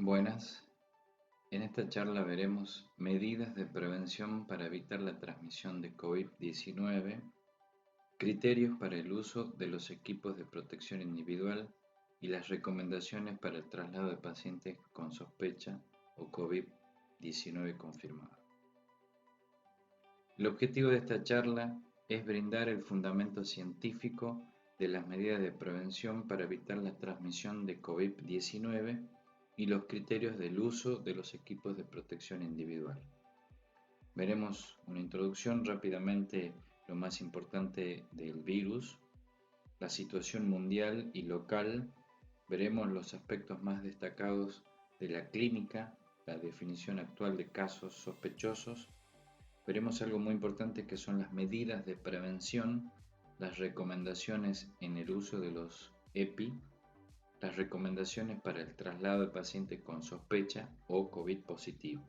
Buenas, en esta charla veremos medidas de prevención para evitar la transmisión de COVID-19, criterios para el uso de los equipos de protección individual y las recomendaciones para el traslado de pacientes con sospecha o COVID-19 confirmado. El objetivo de esta charla es brindar el fundamento científico de las medidas de prevención para evitar la transmisión de COVID-19 y los criterios del uso de los equipos de protección individual. Veremos una introducción rápidamente, lo más importante del virus, la situación mundial y local, veremos los aspectos más destacados de la clínica, la definición actual de casos sospechosos, veremos algo muy importante que son las medidas de prevención, las recomendaciones en el uso de los EPI, las recomendaciones para el traslado de pacientes con sospecha o COVID positivo.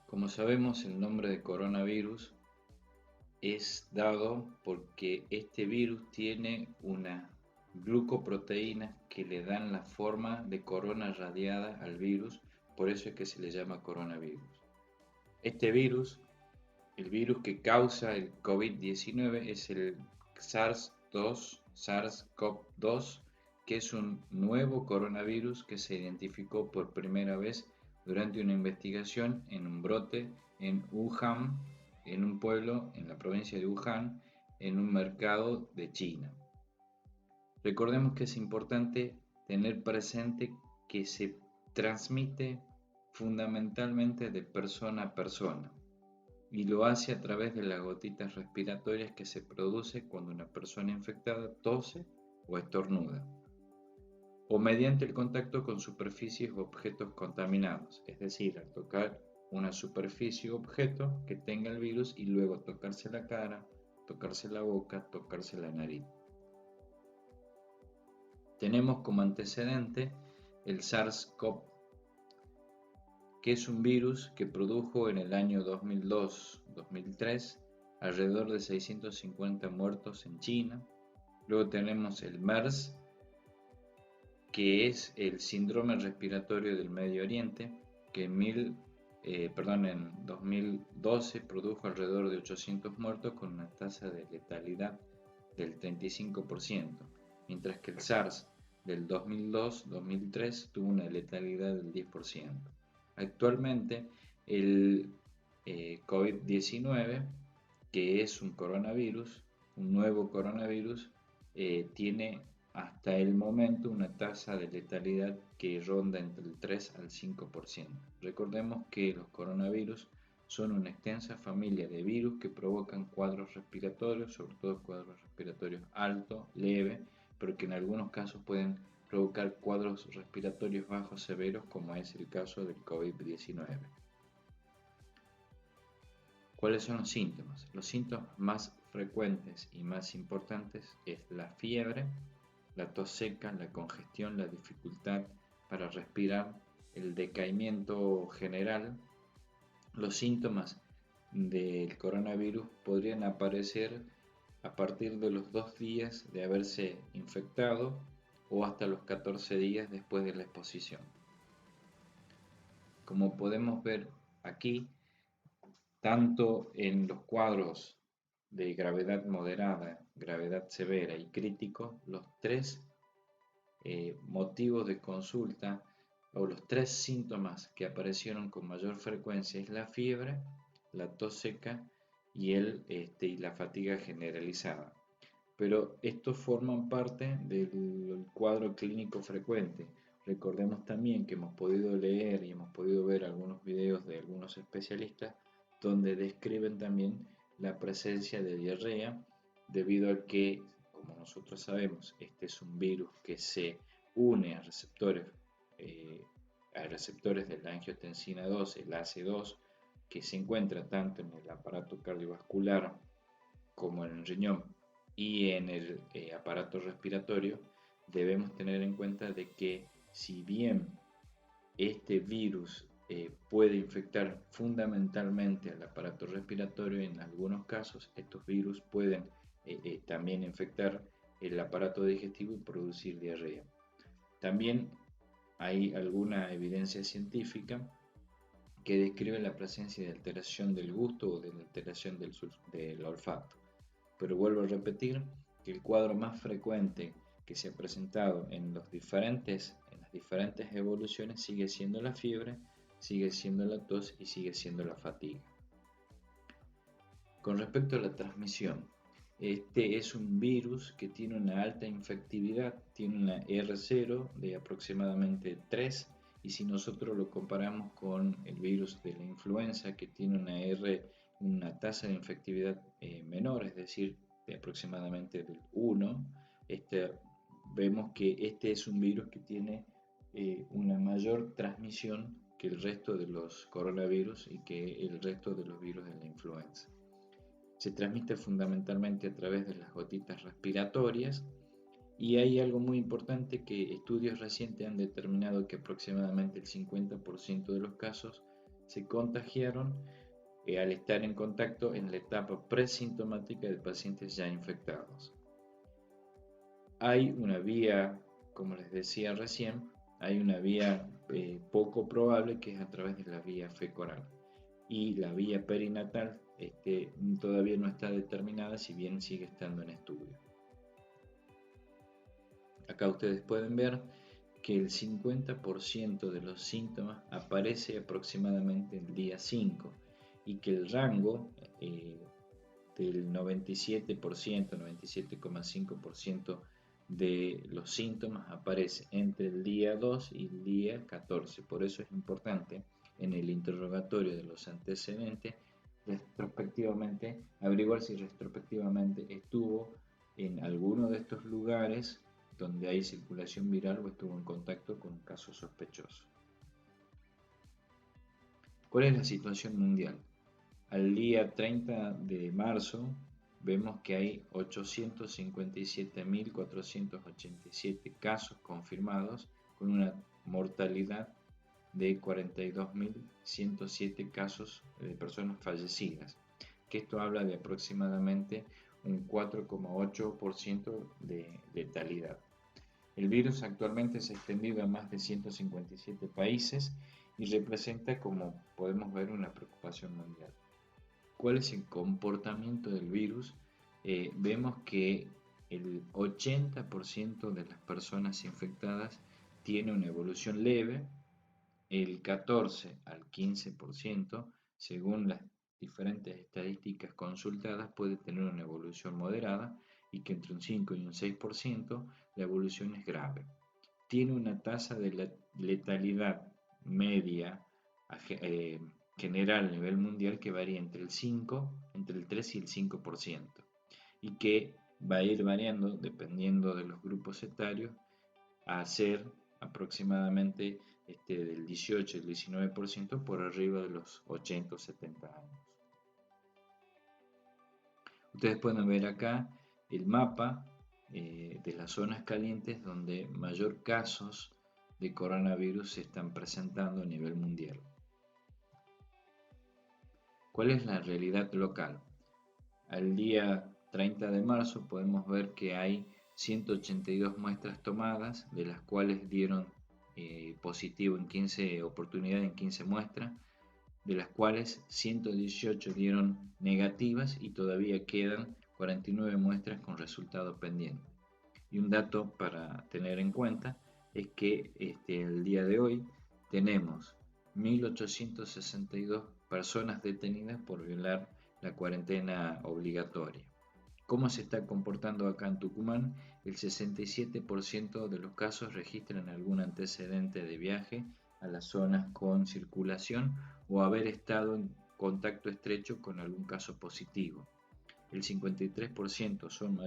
Como sabemos, el nombre de coronavirus es dado porque este virus tiene una glucoproteína que le dan la forma de corona radiada al virus, por eso es que se le llama coronavirus. Este virus, el virus que causa el COVID-19 es el SARS-CoV-2, que es un nuevo coronavirus que se identificó por primera vez durante una investigación en un brote en Wuhan, en un pueblo en la provincia de Wuhan, en un mercado de China. Recordemos que es importante tener presente que se transmite fundamentalmente de persona a persona y lo hace a través de las gotitas respiratorias que se produce cuando una persona infectada tose o estornuda, o mediante el contacto con superficies o objetos contaminados, es decir, al tocar una superficie o objeto que tenga el virus y luego tocarse la cara, tocarse la boca, tocarse la nariz. Tenemos como antecedente el SARS-CoV, que es un virus que produjo en el año 2002-2003 alrededor de 650 muertos en China. Luego tenemos el MERS, que es el síndrome respiratorio del Medio Oriente, que en 2012 produjo alrededor de 800 muertos con una tasa de letalidad del 35%, mientras que el SARS del 2002-2003 tuvo una letalidad del 10%. Actualmente el COVID-19, que es un coronavirus, un nuevo coronavirus, tiene hasta el momento una tasa de letalidad que ronda entre el 3 al 5%. Recordemos que los coronavirus son una extensa familia de virus que provocan cuadros respiratorios, sobre todo cuadros respiratorios alto, leve, pero que en algunos casos pueden provocar cuadros respiratorios bajos severos, como es el caso del COVID-19. ¿Cuáles son los síntomas? Los síntomas más frecuentes y más importantes es la fiebre, la tos seca, la congestión, la dificultad para respirar, el decaimiento general. Los síntomas del coronavirus podrían aparecer a partir de los 2 días de haberse infectado o hasta los 14 días después de la exposición. Como podemos ver aquí, tanto en los cuadros de gravedad moderada, gravedad severa y crítico, los 3 motivos de consulta o los 3 síntomas que aparecieron con mayor frecuencia es la fiebre, la tos seca y la fatiga generalizada. Pero estos forman parte del cuadro clínico frecuente. Recordemos también que hemos podido leer y hemos podido ver algunos videos de algunos especialistas donde describen también la presencia de diarrea debido a que, como nosotros sabemos, este es un virus que se une a receptores de la angiotensina 2, el ACE2, que se encuentra tanto en el aparato cardiovascular como en el riñón y en el aparato respiratorio. Debemos tener en cuenta de que si bien este virus puede infectar fundamentalmente al aparato respiratorio, en algunos casos estos virus pueden también infectar el aparato digestivo y producir diarrea. También hay alguna evidencia científica que describe la presencia de alteración del gusto o de alteración del olfato. Pero vuelvo a repetir que el cuadro más frecuente que se ha presentado en las diferentes evoluciones sigue siendo la fiebre, sigue siendo la tos y sigue siendo la fatiga. Con respecto a la transmisión, este es un virus que tiene una alta infectividad, tiene una R0 de aproximadamente 3, y si nosotros lo comparamos con el virus de la influenza, que tiene una tasa de infectividad menor, es decir, de aproximadamente del 1, vemos que este es un virus que tiene una mayor transmisión que el resto de los coronavirus y que el resto de los virus de la influenza. Se transmite fundamentalmente a través de las gotitas respiratorias, y hay algo muy importante que estudios recientes han determinado que aproximadamente el 50% de los casos se contagiaron al estar en contacto en la etapa presintomática de pacientes ya infectados. Hay una vía, como les decía recién, hay una vía poco probable, que es a través de la vía fecal, y la vía perinatal todavía no está determinada, si bien sigue estando en estudio. Acá ustedes pueden ver que el 50% de los síntomas aparece aproximadamente el día 5, y que el rango del 97%, 97,5% de los síntomas aparece entre el día 2 y el día 14. Por eso es importante en el interrogatorio de los antecedentes averiguar si retrospectivamente estuvo en alguno de estos lugares donde hay circulación viral o estuvo en contacto con un caso sospechoso. ¿Cuál es la situación mundial? Al día 30 de marzo vemos que hay 857.487 casos confirmados, con una mortalidad de 42.107 casos de personas fallecidas, que esto habla de aproximadamente un 4,8% de letalidad. El virus actualmente se ha extendido a más de 157 países y representa, como podemos ver, una preocupación mundial. ¿Cuál es el comportamiento del virus? Vemos que el 80% de las personas infectadas tiene una evolución leve, el 14 al 15%, según las diferentes estadísticas consultadas, puede tener una evolución moderada, y que entre un 5 y un 6% la evolución es grave. Tiene una tasa de letalidad media general a nivel mundial que varía entre el 3 y el 5%, y que va a ir variando dependiendo de los grupos etarios, a ser aproximadamente del 18 al 19% por arriba de los 80 o 70 años. Ustedes pueden ver acá el mapa de las zonas calientes donde mayor casos de coronavirus se están presentando a nivel mundial. ¿Cuál es la realidad local? Al día 30 de marzo podemos ver que hay 182 muestras tomadas, de las cuales dieron positivo en 15 oportunidades, en 15 muestras, de las cuales 118 dieron negativas, y todavía quedan 49 muestras con resultado pendiente. Y un dato para tener en cuenta es que el día de hoy tenemos 1.862 personas detenidas por violar la cuarentena obligatoria. ¿Cómo se está comportando acá en Tucumán? El 67% de los casos registran algún antecedente de viaje a las zonas con circulación o haber estado en contacto estrecho con algún caso positivo. El 53% son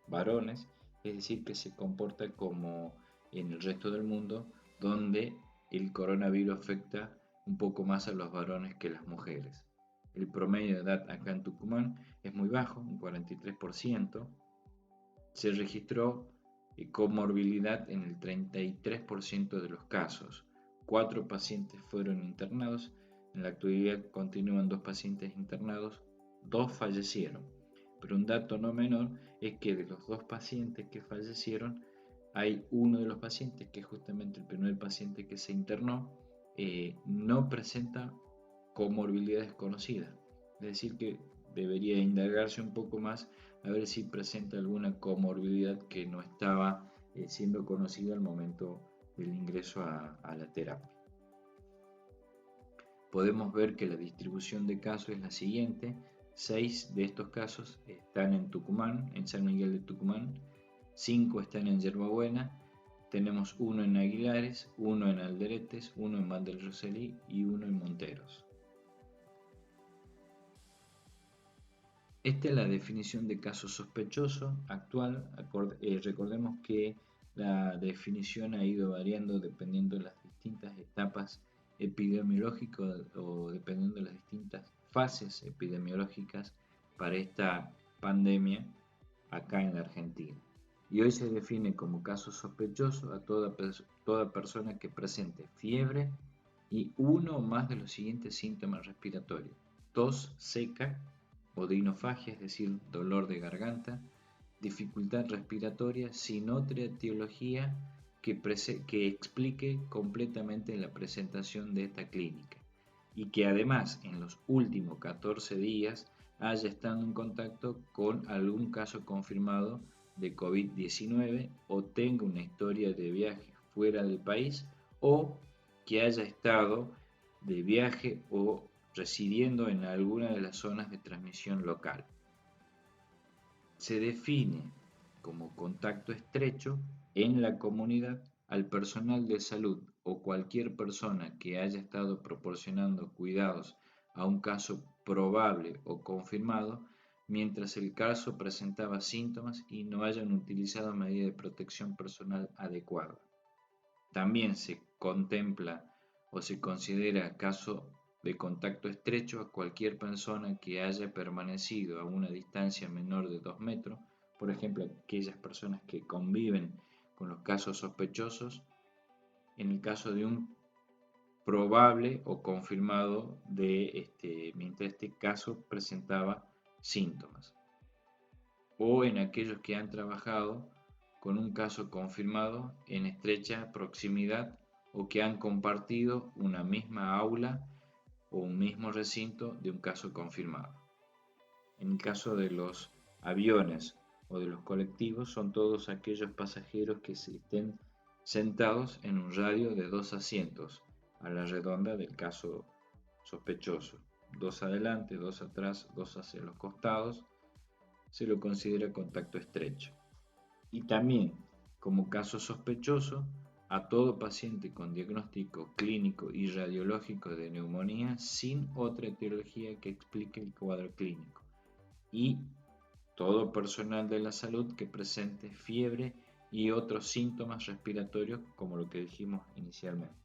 varones, es decir, que se comporta como en el resto del mundo, donde el coronavirus afecta un poco más a los varones que a las mujeres. El promedio de edad acá en Tucumán es muy bajo, un 43%. Se registró comorbilidad en el 33% de los casos. 4 pacientes fueron internados. En la actualidad continúan 2 pacientes internados, 2 fallecieron. Pero un dato no menor es que de los 2 pacientes que fallecieron, hay uno de los pacientes, que es justamente el primer paciente que se internó, no presenta comorbilidades conocidas. Es decir, que debería indagarse un poco más a ver si presenta alguna comorbilidad que no estaba siendo conocida al momento del ingreso a la terapia. Podemos ver que la distribución de casos es la siguiente. 6 de estos casos están en Tucumán, en San Miguel de Tucumán, 5 están en Yerbabuena, tenemos uno en Aguilares, uno en Alderetes, uno en Van del Roselí y uno en Monteros. Esta es la definición de caso sospechoso actual. Recordemos que la definición ha ido variando dependiendo de las distintas etapas epidemiológicas o dependiendo de las distintas fases epidemiológicas para esta pandemia acá en la Argentina. Y hoy se define como caso sospechoso a toda persona que presente fiebre y uno o más de los siguientes síntomas respiratorios: tos seca, odinofagia, es decir, dolor de garganta, dificultad respiratoria, sin otra etiología que explique completamente la presentación de esta clínica, y que además en los últimos 14 días haya estado en contacto con algún caso confirmado de COVID-19 o tenga una historia de viaje fuera del país, o que haya estado de viaje o residiendo en alguna de las zonas de transmisión local. Se define como contacto estrecho en la comunidad al personal de salud o cualquier persona que haya estado proporcionando cuidados a un caso probable o confirmado mientras el caso presentaba síntomas y no hayan utilizado medidas de protección personal adecuadas. También se contempla o se considera caso de contacto estrecho a cualquier persona que haya permanecido a una distancia menor de 2 metros, por ejemplo, aquellas personas que conviven con los casos sospechosos, en el caso de un probable o confirmado mientras este caso presentaba síntomas, o en aquellos que han trabajado con un caso confirmado en estrecha proximidad o que han compartido una misma aula o un mismo recinto de un caso confirmado. En el caso de los aviones o de los colectivos, son todos aquellos pasajeros que estén sentados en un radio de 2 asientos a la redonda del caso sospechoso, 2 adelante, 2 atrás, 2 hacia los costados, se lo considera contacto estrecho. Y también, como caso sospechoso, a todo paciente con diagnóstico clínico y radiológico de neumonía sin otra etiología que explique el cuadro clínico, y todo personal de la salud que presente fiebre y otros síntomas respiratorios como lo que dijimos inicialmente: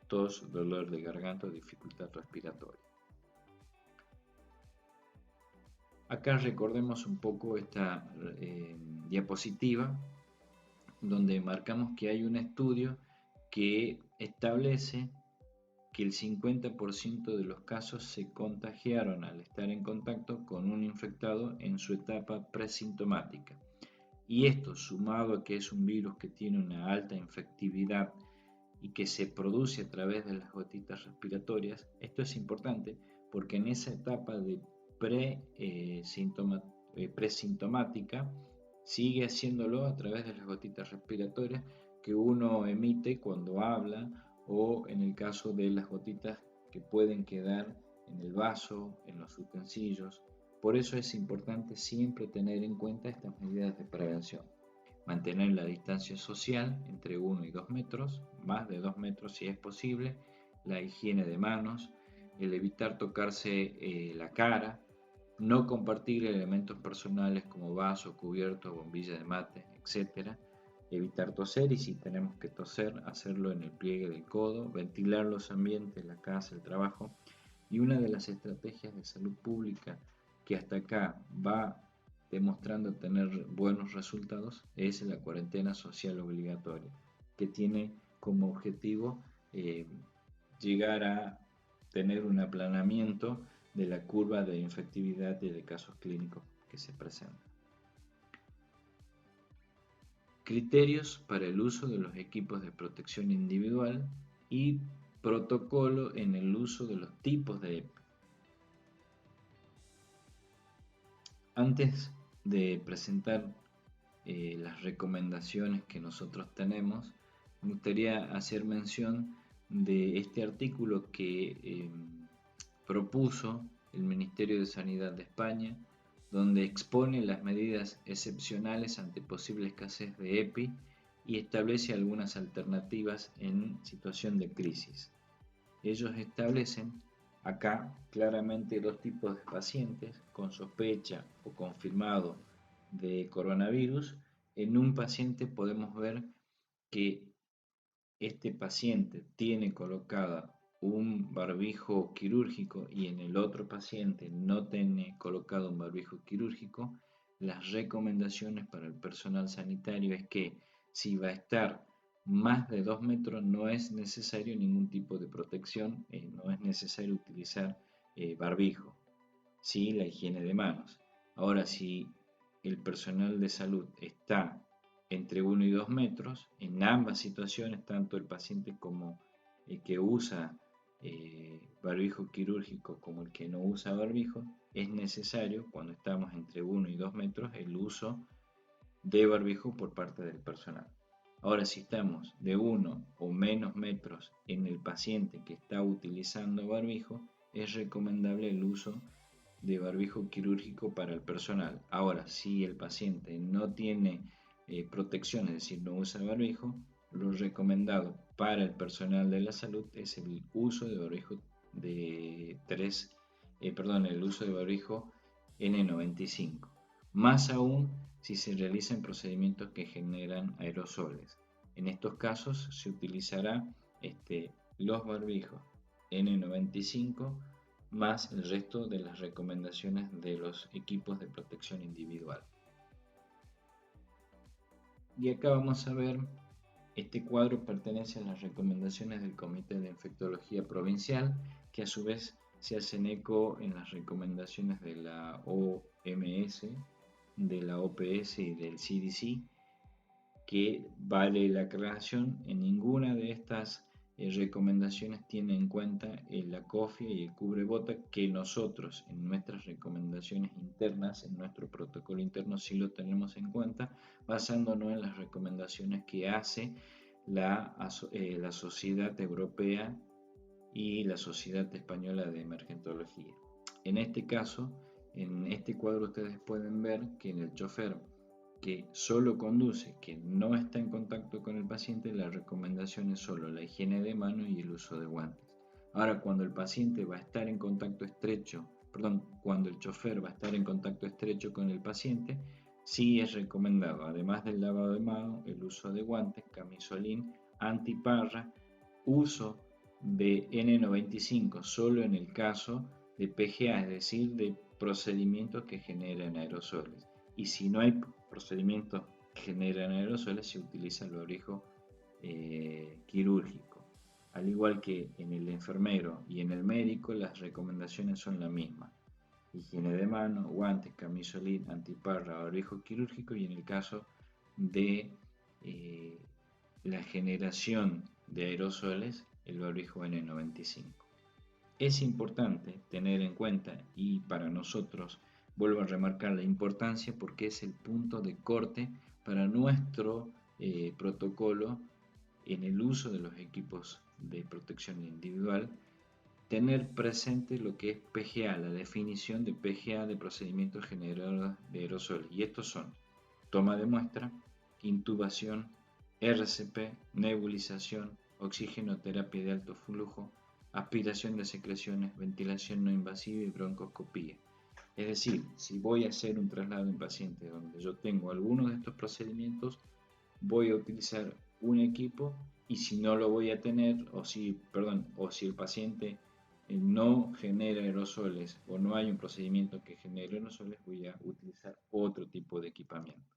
tos, dolor de garganta o dificultad respiratoria. Acá recordemos un poco esta diapositiva donde marcamos que hay un estudio que establece que el 50% de los casos se contagiaron al estar en contacto con un infectado en su etapa presintomática. Y esto, sumado a que es un virus que tiene una alta infectividad y que se produce a través de las gotitas respiratorias, esto es importante porque en esa etapa de presintomática sigue haciéndolo a través de las gotitas respiratorias que uno emite cuando habla, o en el caso de las gotitas que pueden quedar en el vaso, en los utensilios. Por eso es importante siempre tener en cuenta estas medidas de prevención: mantener la distancia social entre 1 y 2 metros, más de 2 metros si es posible, la higiene de manos, el evitar tocarse la cara, no compartir elementos personales como vaso, cubierto, bombilla de mate, etc. Evitar toser, y si tenemos que toser, hacerlo en el pliegue del codo, ventilar los ambientes, la casa, el trabajo. Y una de las estrategias de salud pública que hasta acá va demostrando tener buenos resultados es la cuarentena social obligatoria, que tiene como objetivo llegar a tener un aplanamiento de la curva de infectividad y de casos clínicos que se presentan. criterios para el uso de los equipos de protección individual y protocolo en el uso de los tipos de EPI. Antes de presentar las recomendaciones que nosotros tenemos, me gustaría hacer mención de este artículo que propuso el Ministerio de Sanidad de España, donde expone las medidas excepcionales ante posible escasez de EPI y establece algunas alternativas en situación de crisis. Ellos establecen acá claramente dos tipos de pacientes con sospecha o confirmado de coronavirus. En un paciente podemos ver que este paciente tiene colocada un barbijo quirúrgico y en el otro paciente no tiene colocado un barbijo quirúrgico. Las recomendaciones para el personal sanitario es que si va a estar más de 2 metros no es necesario ningún tipo de protección, no es necesario utilizar barbijo, sí la higiene de manos. Ahora, si el personal de salud está entre 1 y 2 metros, en ambas situaciones, tanto el paciente como el que usa barbijo quirúrgico como el que no usa barbijo, es necesario cuando estamos entre 1 y 2 metros el uso de barbijo por parte del personal. Ahora, si estamos de 1 o menos metros en el paciente que está utilizando barbijo, es recomendable el uso de barbijo quirúrgico para el personal. Ahora, si el paciente no tiene protección, es decir, no usa barbijo, lo recomendado para el personal de la salud es el uso de barbijo el uso de barbijo N95. Más aún si se realizan procedimientos que generan aerosoles. En estos casos se utilizará los barbijos N95 más el resto de las recomendaciones de los equipos de protección individual. Y acá vamos a ver, este cuadro pertenece a las recomendaciones del Comité de Infectología Provincial, que a su vez se hacen eco en las recomendaciones de la OMS, de la OPS y del CDC, que vale la aclaración, en ninguna de estas recomendaciones tiene en cuenta la cofia y el cubrebota, que nosotros en nuestras recomendaciones internas, en nuestro protocolo interno, sí lo tenemos en cuenta, basándonos en las recomendaciones que hace la Sociedad Europea y la Sociedad Española de Emergentología. En este caso, en este cuadro ustedes pueden ver que en el chofer que solo conduce, que no está en contacto con el paciente, la recomendación es solo la higiene de manos y el uso de guantes. Ahora, cuando el paciente va a estar en contacto estrecho, cuando el chofer va a estar en contacto estrecho con el paciente, sí es recomendado, además del lavado de manos, el uso de guantes, camisolín, antiparra, uso de N95 solo en el caso de PGA, es decir, de procedimientos que generan aerosoles. Y si no hay procedimientos que generan aerosoles, se utiliza el barbijo quirúrgico. Al igual que en el enfermero y en el médico, las recomendaciones son las mismas: higiene de manos, guantes, camisolín, antiparra, barbijo quirúrgico, y en el caso de la generación de aerosoles, el barbijo N95. Es importante tener en cuenta, y para nosotros vuelvo a remarcar la importancia porque es el punto de corte para nuestro protocolo en el uso de los equipos de protección individual, tener presente lo que es PGA, la definición de PGA de procedimientos generadores de aerosoles. Y estos son toma de muestra, intubación, RCP, nebulización, oxigenoterapia de alto flujo, aspiración de secreciones, ventilación no invasiva y broncoscopía. Es decir, si voy a hacer un traslado en paciente donde yo tengo alguno de estos procedimientos, voy a utilizar un equipo, y si no lo voy a tener, o si el paciente no genera aerosoles o no hay un procedimiento que genere aerosoles, voy a utilizar otro tipo de equipamiento.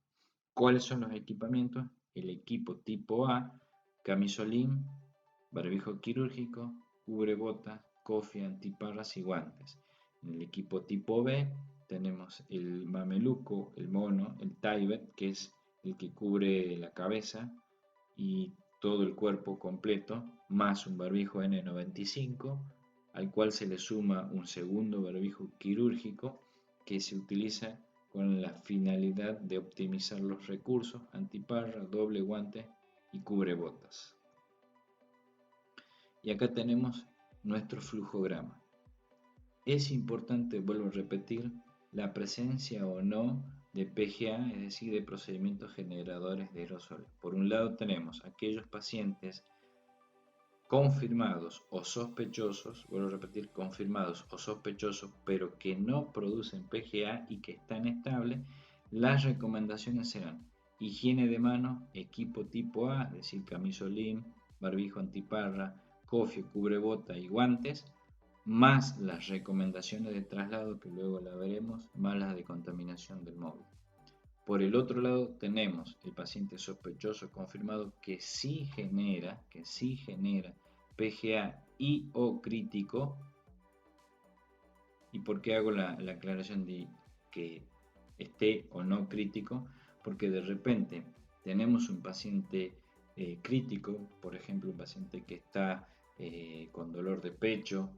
¿Cuáles son los equipamientos? El equipo tipo A, camisolín, barbijo quirúrgico, cubrebotas, cofia, antiparras y guantes. En el equipo tipo B tenemos el mameluco, el mono, el Tyvek, que es el que cubre la cabeza y todo el cuerpo completo, más un barbijo N95, al cual se le suma un segundo barbijo quirúrgico que se utiliza con la finalidad de optimizar los recursos: antiparra, doble guante y cubrebotas. Y acá tenemos nuestro flujograma. Es importante, vuelvo a repetir, la presencia o no de PGA, es decir, de procedimientos generadores de aerosoles. Por un lado tenemos aquellos pacientes confirmados o sospechosos, vuelvo a repetir, confirmados o sospechosos, pero que no producen PGA y que están estables. Las recomendaciones serán higiene de manos, equipo tipo A, es decir, camisolín, barbijo antiparra, cofio, cubrebota y guantes, más las recomendaciones de traslado, que luego la veremos, más las de contaminación del móvil. Por el otro lado tenemos el paciente sospechoso confirmado que sí genera PGA y o crítico. ¿Y por qué hago la aclaración de que esté o no crítico? Porque de repente tenemos un paciente crítico, por ejemplo un paciente que está con dolor de pecho,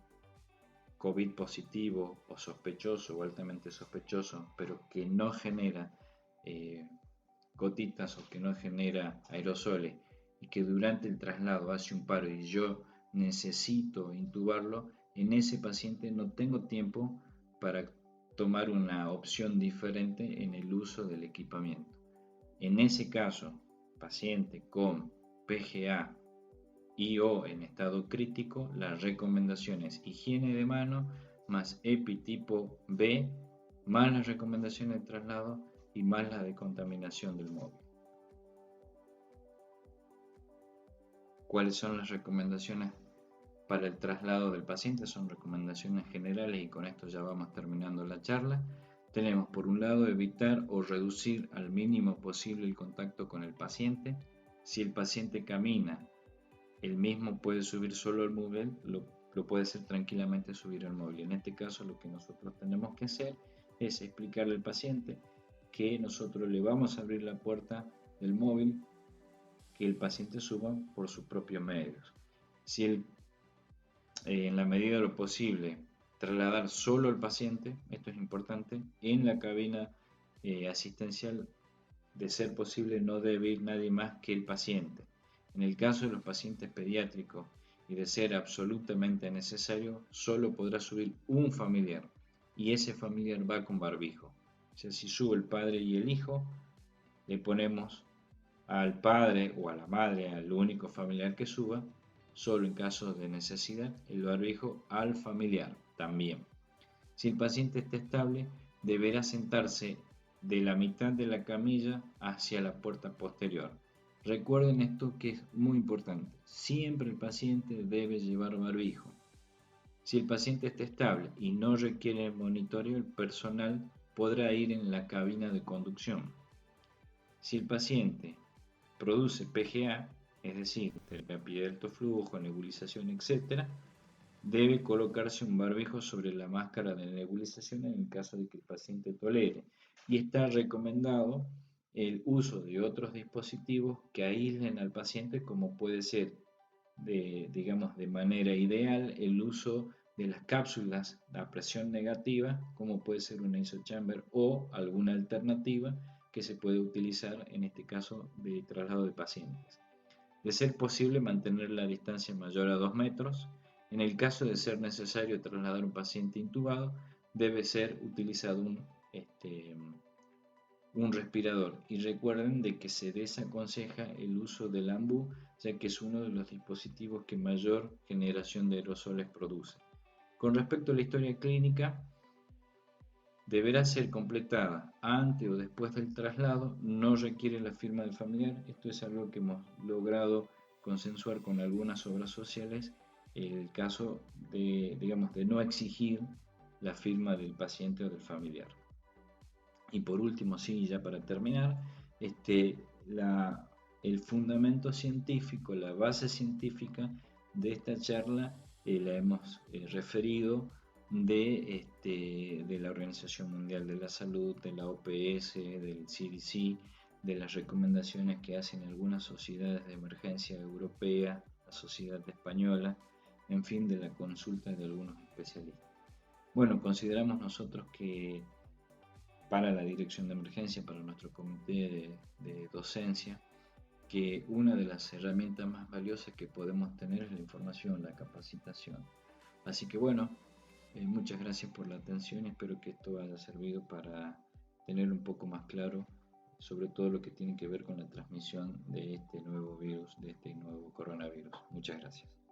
COVID positivo o sospechoso o altamente sospechoso, pero que no genera gotitas o que no genera aerosoles y que durante el traslado hace un paro y yo necesito intubarlo, en ese paciente no tengo tiempo para tomar una opción diferente en el uso del equipamiento. En ese caso, paciente con PGA y o en estado crítico, las recomendaciones higiene de mano más EPI tipo B, más las recomendaciones de traslado y más la de contaminación del móvil. ¿Cuáles son las recomendaciones para el traslado del paciente? Son recomendaciones generales y con esto ya vamos terminando la charla. Tenemos por un lado evitar o reducir al mínimo posible el contacto con el paciente. Si el paciente camina, el mismo puede subir solo al móvil, lo puede hacer tranquilamente subir al móvil. En este caso lo que nosotros tenemos que hacer es explicarle al paciente que nosotros le vamos a abrir la puerta del móvil, que el paciente suba por sus propios medios. Si en la medida de lo posible trasladar solo al paciente, esto es importante, en la cabina asistencial, de ser posible no debe ir nadie más que el paciente. En el caso de los pacientes pediátricos y de ser absolutamente necesario, solo podrá subir un familiar y ese familiar va con barbijo. O sea, si sube el padre y el hijo, le ponemos al padre o a la madre, al único familiar que suba, solo en caso de necesidad, el barbijo al familiar también. Si el paciente está estable, deberá sentarse de la mitad de la camilla hacia la puerta posterior. Recuerden esto, que es muy importante. Siempre el paciente debe llevar barbijo. Si el paciente está estable y no requiere monitoreo, el personal podrá ir en la cabina de conducción. Si el paciente produce PGA, es decir, terapia de alto flujo, nebulización, etc., debe colocarse un barbijo sobre la máscara de nebulización en el caso de que el paciente tolere. Y está recomendado el uso de otros dispositivos que aíslen al paciente, como puede ser, de manera ideal, el uso de las cápsulas a presión negativa, como puede ser una isochamber o alguna alternativa que se puede utilizar en este caso de traslado de pacientes. De ser posible, mantener la distancia mayor a 2 metros. En el caso de ser necesario trasladar un paciente intubado, debe ser utilizado un respirador. Y recuerden de que se desaconseja el uso del AMBU, ya que es uno de los dispositivos que mayor generación de aerosoles produce. Con respecto a la historia clínica, deberá ser completada antes o después del traslado, no requiere la firma del familiar. Esto es algo que hemos logrado consensuar con algunas obras sociales, el caso de no exigir la firma del paciente o del familiar. Y por último, sí, ya para terminar, el fundamento científico, la base científica de esta charla la hemos referido de la Organización Mundial de la Salud, de la OPS, del CDC, de las recomendaciones que hacen algunas sociedades de emergencia europea, la sociedad española, en fin, de la consulta de algunos especialistas. Bueno, consideramos nosotros que para la dirección de emergencia, para nuestro comité de docencia, que una de las herramientas más valiosas que podemos tener es la información, la capacitación. Así que bueno, muchas gracias por la atención y espero que esto haya servido para tener un poco más claro sobre todo lo que tiene que ver con la transmisión de este nuevo virus, de este nuevo coronavirus. Muchas gracias.